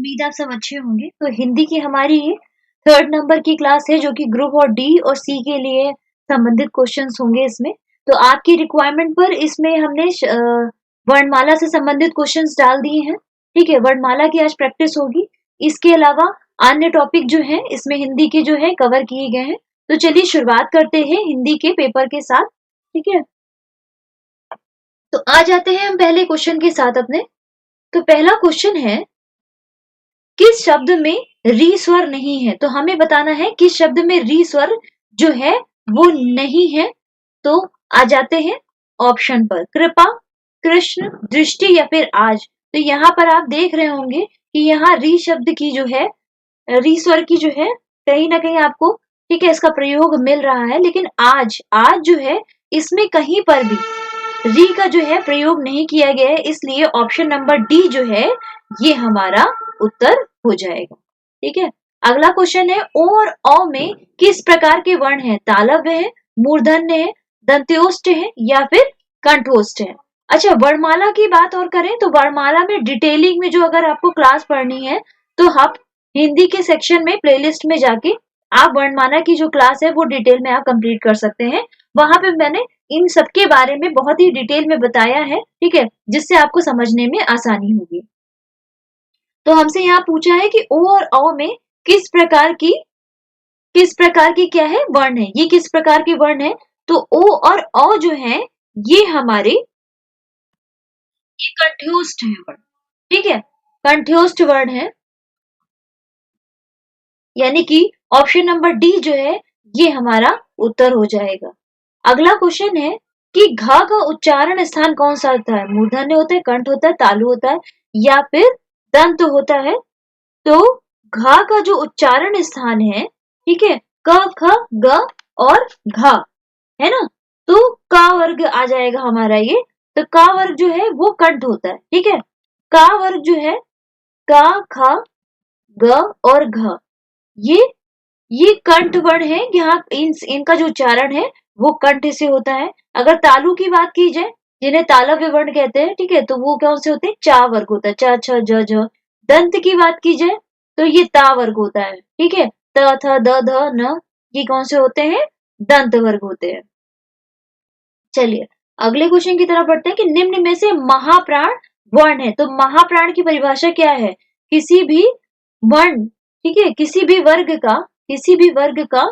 उम्मीद आप सब अच्छे होंगे। तो हिंदी की हमारी ये 3rd नंबर की क्लास है जो कि ग्रुप और डी और सी के लिए संबंधित क्वेश्चंस होंगे इसमें। तो आपकी रिक्वायरमेंट पर इसमें हमने वर्णमाला से संबंधित क्वेश्चंस डाल दिए हैं। ठीक है, वर्णमाला की आज प्रैक्टिस होगी। इसके अलावा अन्य टॉपिक जो है इसमें हिंदी के जो है कवर किए गए हैं। तो चलिए शुरुआत करते हैं हिंदी के पेपर के साथ। ठीक है, तो आ जाते हैं हम पहले क्वेश्चन के साथ अपने। तो पहला क्वेश्चन है, किस शब्द में री स्वर नहीं है? तो हमें बताना है किस शब्द में री स्वर जो है वो नहीं है। तो आ जाते हैं ऑप्शन पर, कृपा, कृष्ण, दृष्टि या फिर आज। तो यहाँ पर आप देख रहे होंगे कि यहाँ री शब्द की जो है, री स्वर की जो है कहीं ना कहीं आपको, ठीक है, इसका प्रयोग मिल रहा है। लेकिन आज आज जो है इसमें कहीं पर भी री का जो है प्रयोग नहीं किया गया है, इसलिए ऑप्शन नंबर डी जो है ये हमारा उत्तर हो जाएगा। ठीक है, अगला क्वेश्चन है, ओ और औ में किस प्रकार के वर्ण है? तालव्य है, मूर्धन्य है, दंत्योष्ठ है या फिर कंठोष्ठ है? अच्छा, वर्णमाला की बात और करें तो वर्णमाला में डिटेलिंग में जो अगर आपको क्लास पढ़नी है तो आप हिंदी के सेक्शन में प्लेलिस्ट में जाके आप वर्णमाला की जो क्लास है वो डिटेल में आप कंप्लीट कर सकते हैं। वहां पे मैंने इन सब के बारे में बहुत ही डिटेल में बताया है। ठीक है, जिससे आपको समझने में आसानी होगी। तो हमसे यहाँ पूछा है कि ओ और औ में किस प्रकार की क्या है वर्ण है? ये किस प्रकार के वर्ण है? तो ओ और औ जो है ये हमारे ये कंठ्योष्ठ है वर्ण। ठीक है, कंठ्योष्ठ वर्ण है, यानी कि ऑप्शन नंबर डी जो है ये हमारा उत्तर हो जाएगा। अगला क्वेश्चन है कि घ का उच्चारण स्थान कौन सा होता है? मूर्धन्य होता है, कंठ होता है, तालु होता है या फिर दंत होता है? तो घ का जो उच्चारण स्थान है, ठीक है, क ख ग और घ, है ना? तो क वर्ग आ जाएगा हमारा ये। तो क वर्ग जो है वो कंठ होता है। ठीक है, क वर्ग जो है क ख ग और घ, ये ये कंठ वर्ण है। यहाँ इनका जो उच्चारण है वो कंठ से होता है। अगर तालु की बात की जाए, जिन्हें तालव्य वर्ण कहते हैं, ठीक है, तो वो कौन से होते हैं? चा वर्ग होता है, च छ ज झ। दंत की बात की जाए तो ये ता वर्ग होता है। ठीक है, त थ द ध न, ये कौन से होते हैं? दंत वर्ग होते हैं। चलिए अगले क्वेश्चन की तरफ बढ़ते हैं कि निम्न में से महाप्राण वर्ण है। तो महाप्राण की परिभाषा क्या है? किसी भी वर्ण, ठीक है, किसी भी वर्ग का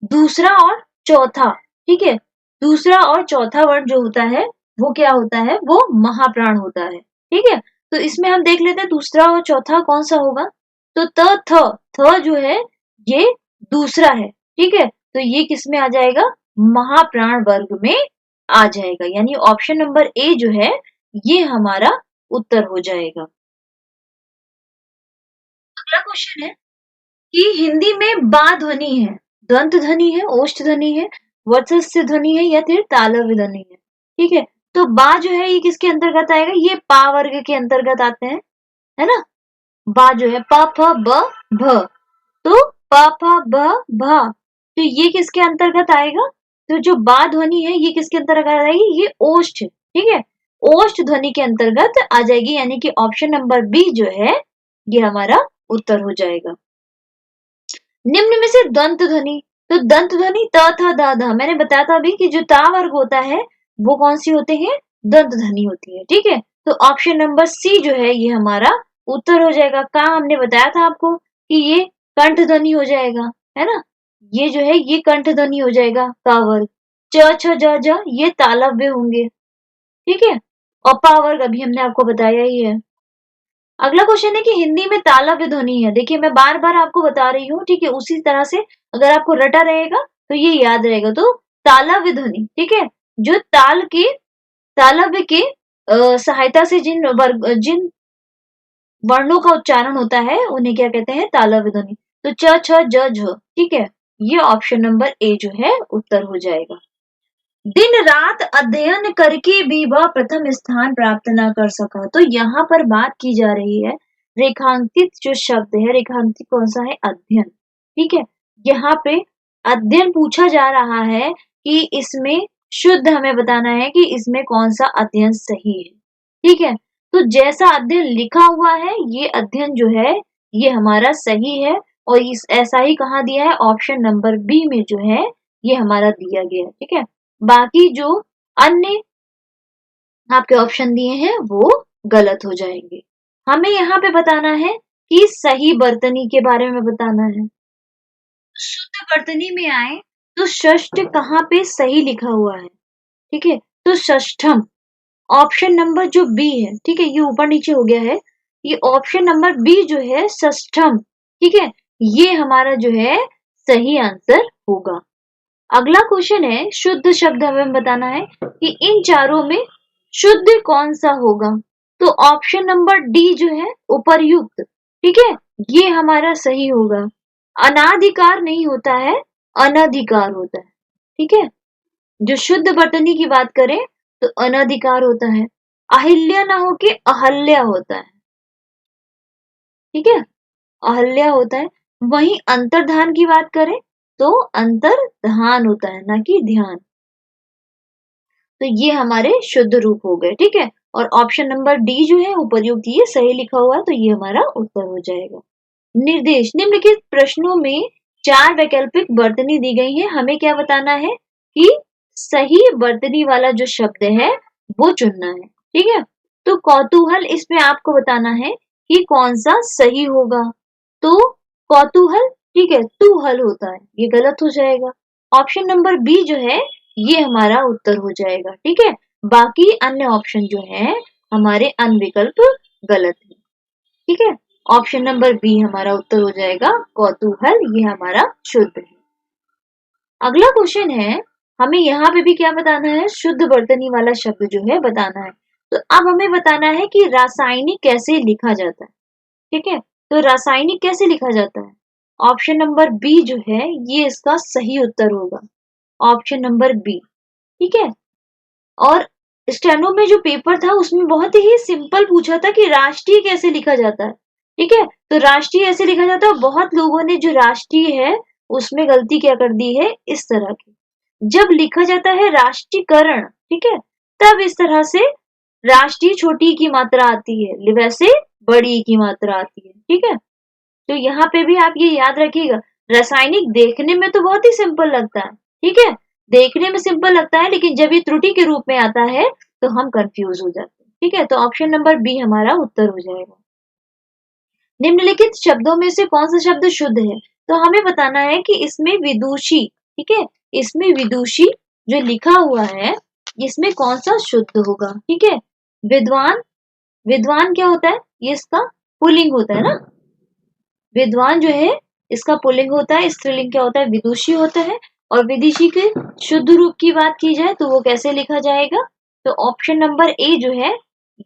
दूसरा और चौथा, ठीक है, दूसरा और चौथा वर्ण जो होता है वो क्या होता है? वो महाप्राण होता है। ठीक है, तो इसमें हम देख लेते हैं दूसरा और चौथा कौन सा होगा। तो थ जो है ये दूसरा है। ठीक है, तो ये किस में आ जाएगा? महाप्राण वर्ग में आ जाएगा, यानी ऑप्शन नंबर ए जो है ये हमारा उत्तर हो जाएगा। अगला क्वेश्चन है कि हिंदी में बा ध्वनि है, दंत ध्वनि है, ओष्ठ ध्वनि है, वत्सस्य ध्वनि है या फिर तालव्य ध्वनि है? ठीक है, तो बा जो है ये किसके अंतर्गत आएगा? ये पा वर्ग के अंतर्गत आते हैं, है ना? बा जो है प फ ब भ, तो प फ ब भ, तो ये किसके अंतर्गत आएगा? तो जो बा ध्वनि है ये किसके अंतर्गत आएगी? ये ओष्ठ, ठीक है, ओष्ठ ध्वनि के अंतर्गत आ जाएगी, यानी कि ऑप्शन नंबर बी जो है ये हमारा उत्तर हो जाएगा। निम्न में से दंत ध्वनि, तो दंत ध्वनि त थ द ध, मैंने बताया था अभी कि जो ता वर्ग होता है वो कौन सी होते हैं? दंत ध्वनि होती है। ठीक है, तो ऑप्शन नंबर सी जो है ये हमारा उत्तर हो जाएगा। का हमने बताया था आपको कि ये कंठ ध्वनि हो जाएगा, है ना? ये जो है ये कंठ ध्वनि हो जाएगा का वर्ग। च छ ज झ ये तालव्य होंगे। ठीक है, और पा वर्ग अभी हमने आपको बताया ही है। अगला क्वेश्चन है कि हिंदी में तालव्य ध्वनि है। देखिए मैं बार बार आपको बता रही हूँ, ठीक है, उसी तरह से अगर आपको रटा रहेगा तो ये याद रहेगा। तो तालव्य ध्वनि, ठीक है, जो तालव्य के सहायता से जिन वर्णों का उच्चारण होता है उन्हें क्या कहते हैं? तालव्य ध्वनि। तो च छ ज झ, ठीक है, ये ऑप्शन नंबर ए जो है उत्तर हो जाएगा। दिन रात अध्ययन करके भी वह प्रथम स्थान प्राप्त न कर सका। तो यहाँ पर बात की जा रही है रेखांकित जो शब्द है, रेखांकित कौन सा है? अध्ययन। ठीक है, यहाँ पे अध्ययन पूछा जा रहा है कि इसमें शुद्ध हमें बताना है कि इसमें कौन सा अध्ययन सही है। ठीक है, तो जैसा अध्ययन लिखा हुआ है ये अध्ययन जो है ये हमारा सही है, और इस ऐसा ही कहाँ दिया है, ऑप्शन नंबर बी में जो है ये हमारा दिया गया है। ठीक है, बाकी जो अन्य आपके ऑप्शन दिए हैं वो गलत हो जाएंगे। हमें यहाँ पे बताना है कि सही बर्तनी के बारे में बताना है। शुद्ध बर्तनी में आए तो षष्ठ कहाँ पे सही लिखा हुआ है। ठीक है, तो षष्ठम ऑप्शन नंबर जो बी है, ठीक है, ये ऊपर नीचे हो गया है, ये ऑप्शन नंबर बी जो है षष्ठम, ठीक है, ये हमारा जो है सही आंसर होगा। अगला क्वेश्चन है शुद्ध शब्द हमें बताना है कि इन चारों में शुद्ध कौन सा होगा। तो ऑप्शन नंबर डी जो है उपर्युक्त, ठीक है, ये हमारा सही होगा। अनाधिकार नहीं होता है, अनधिकार होता है। ठीक है, जो शुद्ध वर्तनी की बात करें तो अनधिकार होता है, अहिल्या ना होके अहल्या होता है। ठीक है, अहल्या होता है। वहीं अंतर्धान की बात करें तो अंतर्धान होता है, ना कि ध्यान। तो ये हमारे शुद्ध रूप हो गए। ठीक है, और ऑप्शन नंबर डी जो है उपर्युक्त ये सही लिखा हुआ है, तो ये हमारा उत्तर हो जाएगा। निर्देश, निम्नलिखित प्रश्नों में 4 वैकल्पिक वर्तनी दी गई है, हमें क्या बताना है कि सही वर्तनी वाला जो शब्द है वो चुनना है। ठीक है, तो कौतूहल इसमें आपको बताना है कि कौन सा सही होगा। तो कौतूहल, ठीक है, तूहल होता है, ये गलत हो जाएगा। ऑप्शन नंबर बी जो है ये हमारा उत्तर हो जाएगा। ठीक है, बाकी अन्य ऑप्शन जो है हमारे अन्य विकल्प गलत है। ठीक है, ऑप्शन नंबर बी हमारा उत्तर हो जाएगा कौतूहल, ये हमारा शुद्ध है। अगला क्वेश्चन है, हमें यहाँ पे भी क्या बताना है, शुद्ध वर्तनी वाला शब्द जो है बताना है। तो अब हमें बताना है कि रासायनिक कैसे लिखा जाता है। ठीक है, तो रासायनिक कैसे लिखा जाता है, ऑप्शन नंबर बी जो है ये इसका सही उत्तर होगा, ऑप्शन नंबर बी। ठीक है, और स्टेनो में जो पेपर था उसमें बहुत ही सिंपल पूछा था कि राष्ट्रीय कैसे लिखा जाता है। ठीक है, तो राष्ट्रीय ऐसे लिखा जाता है, बहुत लोगों ने जो राष्ट्रीय है उसमें गलती क्या कर दी है, इस तरह की। जब लिखा जाता है राष्ट्रीयकरण, ठीक है, तब इस तरह से राष्ट्रीय छोटी की मात्रा आती है, वैसे बड़ी की मात्रा आती है। ठीक है, तो यहाँ पे भी आप ये याद रखिएगा, रासायनिक देखने में तो बहुत ही सिंपल लगता है। ठीक है, देखने में सिंपल लगता है, लेकिन जब ये त्रुटि के रूप में आता है तो हम कंफ्यूज हो जाते हैं। ठीक है, तो ऑप्शन नंबर बी हमारा उत्तर हो जाएगा। निम्नलिखित शब्दों में से कौन सा शब्द शुद्ध है, तो हमें बताना है कि इसमें विदुषी, ठीक है, इसमें विदुषी जो लिखा हुआ है इसमें कौन सा शुद्ध होगा। ठीक है, विद्वान, विद्वान क्या होता है, ये इसका पुल्लिंग होता है ना, विद्वान जो है इसका पुल्लिंग होता है, स्त्रीलिंग क्या होता है, विदुषी होता है। और विदिशी के शुद्ध रूप की बात की जाए तो वो कैसे लिखा जाएगा, तो ऑप्शन नंबर ए जो है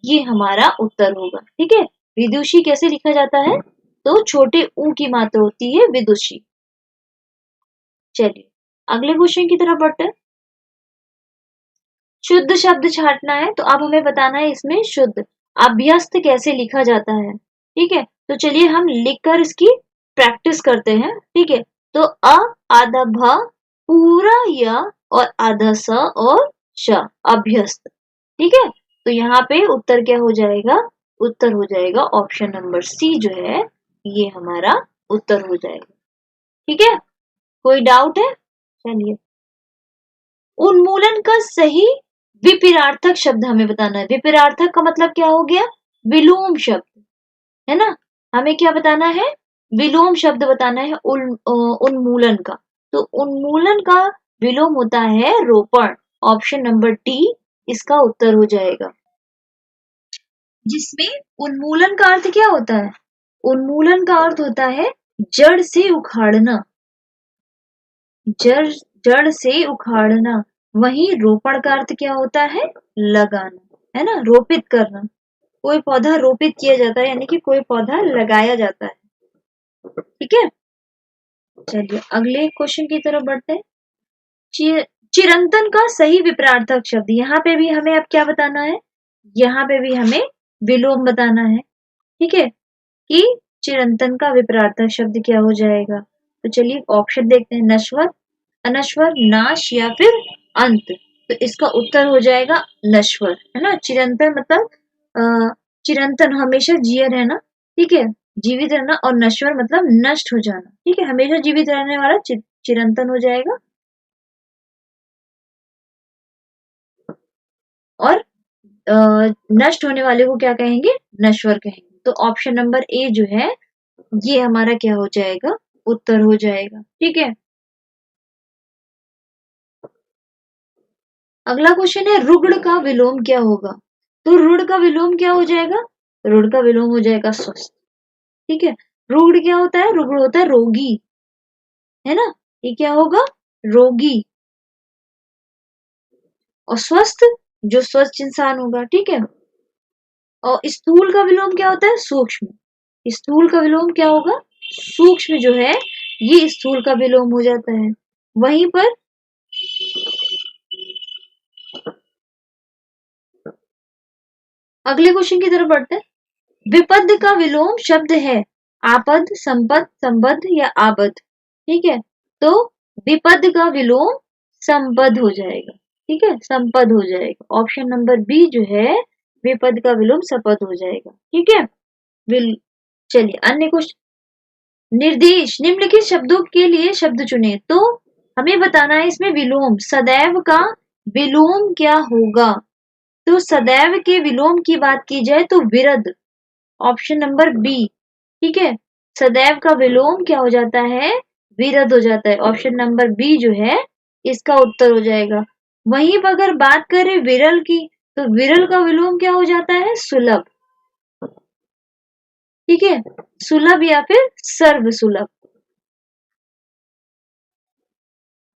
ये हमारा उत्तर होगा। ठीक है, विदुषी कैसे लिखा जाता है, तो छोटे ऊ की मात्रा होती है विदुषी। चलिए अगले क्वेश्चन की तरफ बढ़ते हैं। शुद्ध शब्द छांटना है, तो अब हमें बताना है इसमें शुद्ध अभ्यस्त कैसे लिखा जाता है। ठीक है, तो चलिए हम लिखकर इसकी प्रैक्टिस करते हैं। ठीक है, तो अ, आधा भ, पूरा य और आधा स और श, अभ्यस्त। ठीक है, तो यहाँ पे उत्तर क्या हो जाएगा, उत्तर हो जाएगा ऑप्शन नंबर सी जो है ये हमारा उत्तर हो जाएगा। ठीक है, कोई डाउट है, चलिए। उन्मूलन का सही विपरीतार्थक शब्द हमें बताना है। विपरीतार्थक का मतलब क्या हो गया, विलोम शब्द, है ना। हमें क्या बताना है, विलोम शब्द बताना है उन्मूलन का। तो उन्मूलन का विलोम होता है रोपण, ऑप्शन नंबर डी इसका उत्तर हो जाएगा। जिसमें उन्मूलन का अर्थ क्या होता है, उन्मूलन का अर्थ होता है जड़ से उखाड़ना, जड़ जड़ से उखाड़ना। वहीं रोपण का अर्थ क्या होता है, लगाना, है ना, रोपित करना। कोई पौधा रोपित किया जाता है, यानी कि कोई पौधा लगाया जाता है। ठीक है, चलिए अगले क्वेश्चन की तरफ बढ़ते हैं। चिरंतन का सही विपरीतार्थक शब्द, यहाँ पे भी हमें अब क्या बताना है, यहाँ पे भी हमें विलोम बताना है। ठीक है, कि चिरंतन का विपरीतार्थक शब्द क्या हो जाएगा। तो चलिए ऑप्शन देखते हैं, नश्वर, अनश्वर, नाश या फिर अंत। तो इसका उत्तर हो जाएगा नश्वर, है ना। चिरंतन मतलब चिरंतन हमेशा जीय रहना, ठीक है, जीवित रहना, और नश्वर मतलब नष्ट हो जाना, ठीक है, हमेशा जीवित रहने वाला चिरंतन हो जाएगा। और नष्ट होने वाले को क्या कहेंगे, नश्वर कहेंगे। तो ऑप्शन नंबर ए जो है ये हमारा क्या हो जाएगा, उत्तर हो जाएगा, ठीक है। अगला क्वेश्चन है रुग्ण का विलोम क्या होगा। तो रुड़ का विलोम क्या हो जाएगा, रुड़ का विलोम हो जाएगा स्वस्थ, ठीक है। रुग्ण क्या होता है, रुग्ण होता है रोगी, है ना, ये क्या होगा, रोगी। और स्वस्थ जो स्वस्थ इंसान होगा, ठीक है। और स्थूल का विलोम क्या होता है, सूक्ष्म। स्थूल का विलोम क्या होगा, सूक्ष्म जो है ये स्थूल का विलोम हो जाता है। वहीं पर अगले क्वेश्चन की तरफ बढ़ते हैं। विपद का विलोम शब्द है आपद, संपद, संबद्ध या आबद्ध, ठीक है। तो विपद का विलोम संपद हो जाएगा, ठीक है, संपद हो जाएगा। ऑप्शन नंबर बी जो है विपद का विलोम संपद हो जाएगा, ठीक है। चलिए अन्य क्वेश्चन। निर्देश निम्नलिखित शब्दों के लिए शब्द चुने। तो हमें बताना है इसमें विलोम, सदैव का विलोम क्या होगा। तो सदैव के विलोम की बात की जाए तो विरद, ऑप्शन नंबर बी, ठीक है। सदैव का विलोम क्या हो जाता है, विरद हो जाता है। ऑप्शन नंबर बी जो है इसका उत्तर हो जाएगा। वहीं पर अगर बात करें विरल की, तो विरल का विलोम क्या हो जाता है, सुलभ, ठीक है, सुलभ या फिर सर्व सुलभ।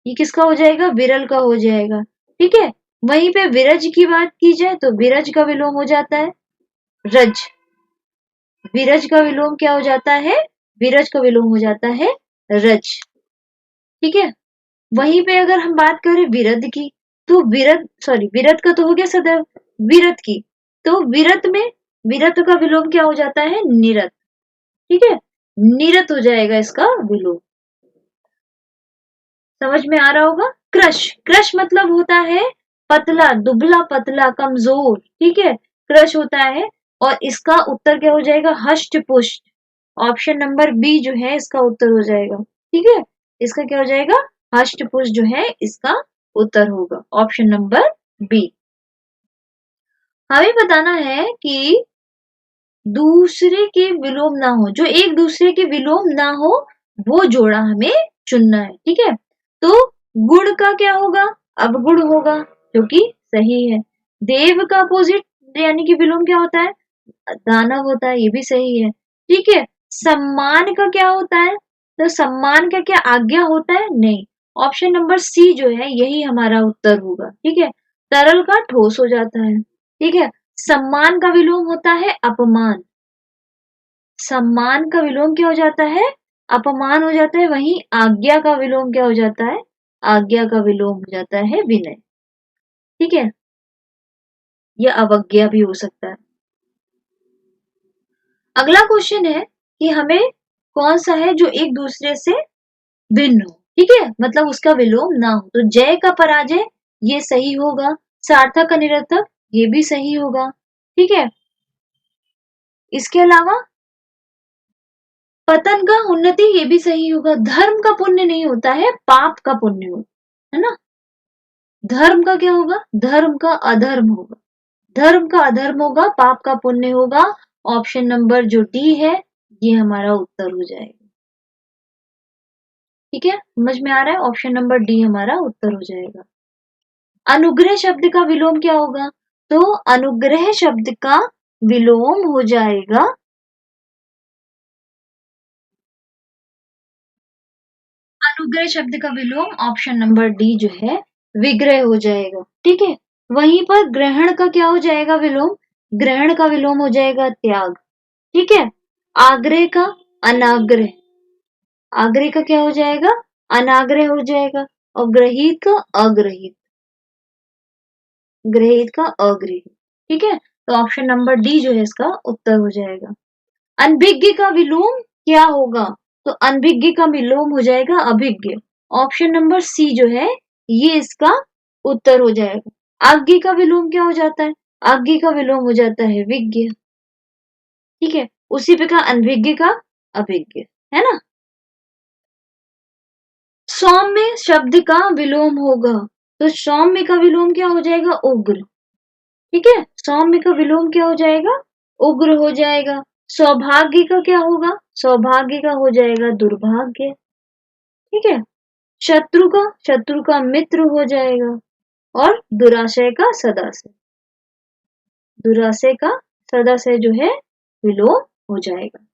ये किसका हो जाएगा, विरल का हो जाएगा, ठीक है। वहीं पे विरज की बात की जाए तो विरज का विलोम हो जाता है रज। विरज का विलोम क्या हो जाता है, विरज का विलोम हो जाता है रज, ठीक है। वहीं पे अगर हम बात करें विरध की, तो विरध का तो हो गया सदैव, विरध की, तो विरत में विरत का विलोम क्या हो जाता है, निरत, ठीक है, निरत हो जाएगा इसका विलोम। समझ में आ रहा होगा। क्रश, क्रश मतलब होता है पतला, दुबला पतला, कमजोर, ठीक है, क्रश होता है। और इसका उत्तर क्या हो जाएगा, हष्ट पुष्ट। ऑप्शन नंबर बी जो है इसका उत्तर हो जाएगा, ठीक है। इसका क्या हो जाएगा, हष्ट पुष्ट जो है इसका उत्तर होगा, ऑप्शन नंबर बी। हमें बताना है कि दूसरे के विलोम ना हो, जो एक दूसरे के विलोम ना हो वो जोड़ा हमें चुनना है, ठीक है। तो गुण का क्या होगा, अवगुण होगा, जो कि सही है। देव का अपोजिट यानी कि विलोम क्या होता है, दानव होता है, ये भी सही है, ठीक है। सम्मान का क्या होता है, तो सम्मान का क्या आज्ञा होता है, नहीं। ऑप्शन नंबर सी जो है यही हमारा उत्तर होगा, ठीक है। तरल का ठोस हो जाता है, ठीक है। सम्मान का विलोम होता है अपमान, सम्मान का विलोम क्या हो जाता है, अपमान हो जाता है। वहीं आज्ञा का विलोम क्या हो जाता है, आज्ञा का विलोम हो जाता है विनय, ठीक है, या अवज्ञा भी हो सकता है। अगला क्वेश्चन है कि हमें कौन सा है जो एक दूसरे से भिन्न हो, ठीक है, मतलब उसका विलोम ना हो। तो जय का पराजय ये सही होगा, सार्थक का निरर्थक ये भी सही होगा, ठीक है। इसके अलावा पतन का उन्नति ये भी सही होगा। धर्म का पुण्य नहीं होता है, पाप का पुण्य होता है ना। धर्म का क्या होगा, धर्म का अधर्म होगा, धर्म का अधर्म होगा, पाप का पुण्य होगा। ऑप्शन नंबर जो डी है ये हमारा उत्तर हो जाएगा, ठीक है, समझ में आ रहा है। ऑप्शन नंबर डी हमारा उत्तर हो जाएगा। अनुग्रह शब्द का विलोम क्या होगा, तो अनुग्रह शब्द का विलोम हो जाएगा, अनुग्रह शब्द का विलोम ऑप्शन नंबर डी जो है विग्रह हो जाएगा, ठीक है। वहीं पर ग्रहण का क्या हो जाएगा विलोम, ग्रहण का विलोम हो जाएगा त्याग, ठीक है। आग्रह का अनाग्रह, आग्रह का क्या हो जाएगा, अनाग्रह हो जाएगा। और ग्रहित का अग्रहित, ग्रहित का अग्रहित, ठीक है। तो ऑप्शन नंबर डी जो है इसका उत्तर हो जाएगा। अनभिज्ञ का विलोम क्या होगा, तो अनभिज्ञ का विलोम हो जाएगा अभिज्ञ। ऑप्शन नंबर सी जो है ये इसका उत्तर हो जाएगा। आज्ञ का विलोम क्या हो जाता है, आज्ञ का विलोम हो जाता है विज्ञ, ठीक है, उसी पे का अनभिज्ञ का अभिज्ञ, है ना। सौम्य शब्द का विलोम होगा, तो सौम्य का विलोम क्या हो जाएगा, उग्र। ठीक है, सौम्य का विलोम क्या हो जाएगा, उग्र हो जाएगा। सौभाग्य का क्या होगा, सौभाग्य का हो जाएगा दुर्भाग्य। ठीक है, शत्रु का मित्र हो जाएगा, और दुराशय का सदाशय, दुराशय का सदाशय जो है विलोम हो जाएगा।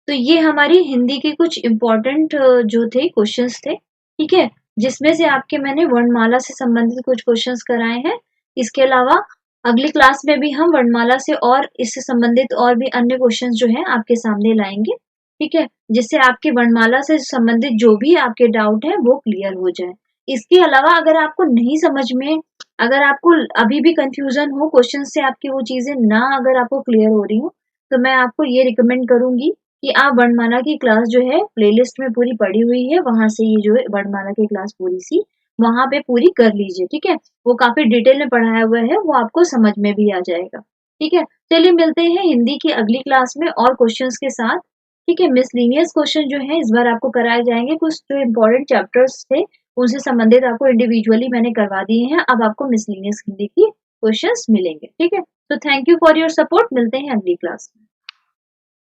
तो ये हमारी हिंदी के कुछ इम्पोर्टेंट जो थे क्वेश्चंस थे, ठीक है, जिसमें से आपके मैंने वर्णमाला से संबंधित कुछ क्वेश्चंस कराए हैं। इसके अलावा अगली क्लास में भी हम वर्णमाला से और इससे संबंधित और भी अन्य क्वेश्चंस जो हैं आपके सामने लाएंगे, ठीक है, जिससे आपके वर्णमाला से संबंधित जो भी आपके डाउट है वो क्लियर हो जाए। इसके अलावा अगर आपको नहीं समझ में, अगर आपको अभी भी कंफ्यूजन हो, क्वेश्चन से आपकी वो चीजें ना अगर आपको क्लियर हो रही हो, तो मैं आपको ये रिकमेंड करूंगी कि आप वर्णमाला की क्लास जो है प्लेलिस्ट में पूरी पड़ी हुई है, वहां से ये जो है वर्णमाला की क्लास पूरी सी वहां पे पूरी कर लीजिए, ठीक है। वो काफी डिटेल में पढ़ाया हुआ है, वो आपको समझ में भी आ जाएगा, ठीक है। चलिए मिलते हैं हिंदी की अगली क्लास में और क्वेश्चंस के साथ, ठीक है। मिसलिनियस क्वेश्चन जो है इस बार आपको कराए जाएंगे, कुछ जो इम्पोर्टेंट चैप्टर्स थे उनसे संबंधित आपको इंडिविजुअली मैंने करवा दिए हैं। अब आपको मिसलिनियस हिंदी की क्वेश्चंस मिलेंगे, ठीक है। तो thank you for your support, मिलते हैं अगली क्लास में।